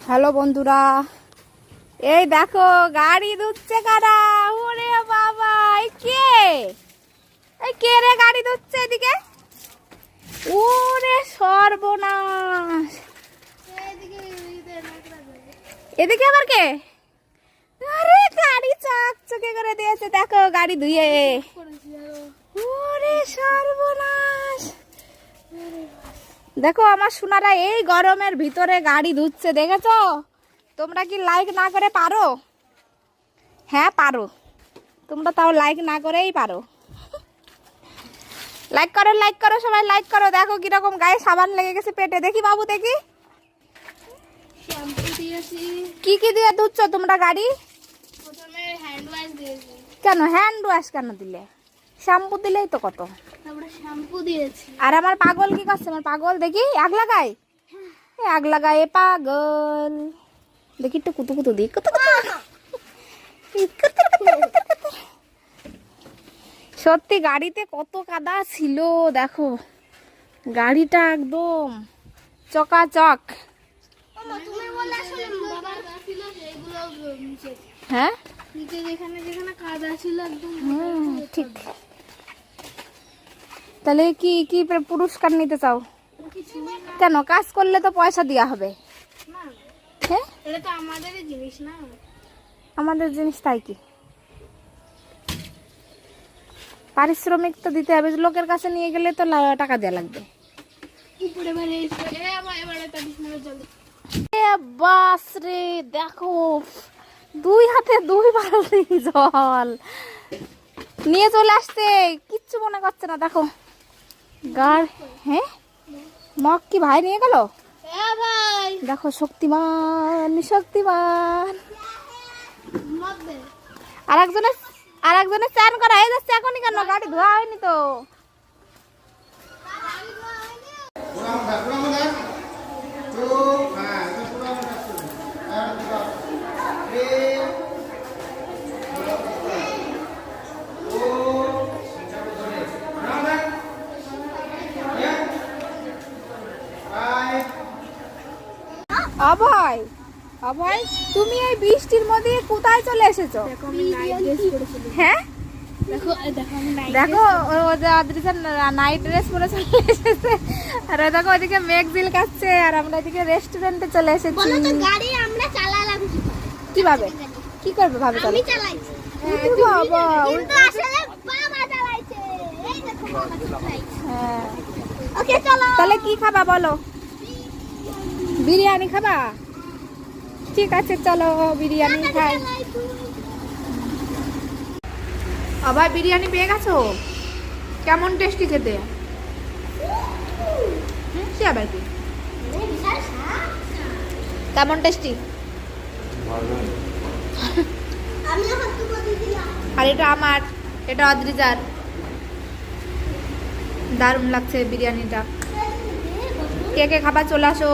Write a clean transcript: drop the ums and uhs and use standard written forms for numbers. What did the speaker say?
Hello বন্ধুরা, এই দেখো গাড়ি ধুচ্ছে কারা। ওরে বাবা, এই কে রে গাড়ি ধুচ্ছে এদিকে? ওরে সর্বনাশ, এদিকে আবার কে? আরে গাড়ি চকচকে করে দিয়েছে, দেখো গাড়ি ধুয়ে। ওরে সর্বনাশ, দেখো আমার সোনারা এই গরমের ভিতরে গাড়ি ধুচ্ছে, দেখেছো? তোমরা কি লাইক না করে পারো? হ্যাঁ পারো, তোমরা তাও লাইক না করেই পারো। লাইক করো, লাইক করো, সবাই লাইক করো। দেখো কিরকম গায়ে সাবান লেগে গেছে পেটে। দেখি বাবু, দেখি কি কি দিয়ে ধুচ্ছ তোমরা গাড়ি? কেন হ্যান্ড ওয়াশ কেন দিলে? শ্যাম্পু দিলেই তো কত। আর আমার পাগল কি করছে? আমার পাগল দেখি আগ লাগাই, আগ লাগায় পাগল। দেখি একটু কুতু কুতু দিই, কুতু কুতু। সত্যি গাড়িতে কত কাদা ছিল, দেখো গাড়িটা একদম চকাচক। হ্যাঁ ঠিক। তাহলে কি কি পুরস্কার নিতে চাও? কেন, কাজ করলে তো পয়সা দেওয়া হবে। হ্যাঁ এটা তো আমাদেরই জিনিস না। আমাদের জিনিস তাই কি পারিশ্রমিক তো দিতে হবে। লোকের কাছে নিয়ে গেলে তো টাকা দেওয়া লাগবে। বাস রে, দেখো দুই হাতে দুই বালতি জল নিয়ে চলে আসছে, কিচ্ছু মনে করছে না। দেখো গাড়, হ্যাঁ মগ কি ভাই নিয়ে গেল? দেখো শক্তিমান শক্তিমান। আর একজনের চান করা হয়ে যাচ্ছে এখনই। কেন গাড়ি ধোয়া হয়নি তো? অভয়, অভয় তুমি এই বৃষ্টির মধ্যে কোথায় চলে এসেছো? হ্যাঁ দেখো নাইট ড্রেস পরে চলে এসেছে। আর দেখো ওইদিকে মেঘ ঝিলকাচ্ছে, আর আমরা এদিকে রেস্টুরেন্টে চলে এসেছি। কিভাবে কি করবে ভাবে? তাহলে কি খাবা বলো? বিরিয়ানি খাবা? ঠিক আছে চলো বিরিয়ানি খাই। আবার বিরিয়ানি পেয়ে গেছো? কেমন টেস্টি খেতে? আবার কি কেমন টেস্টি? আর এটা আমার, এটা অদ্রিজার। দারুণ লাগছে বিরিয়ানিটা। কে কে খাবার চলে আসো।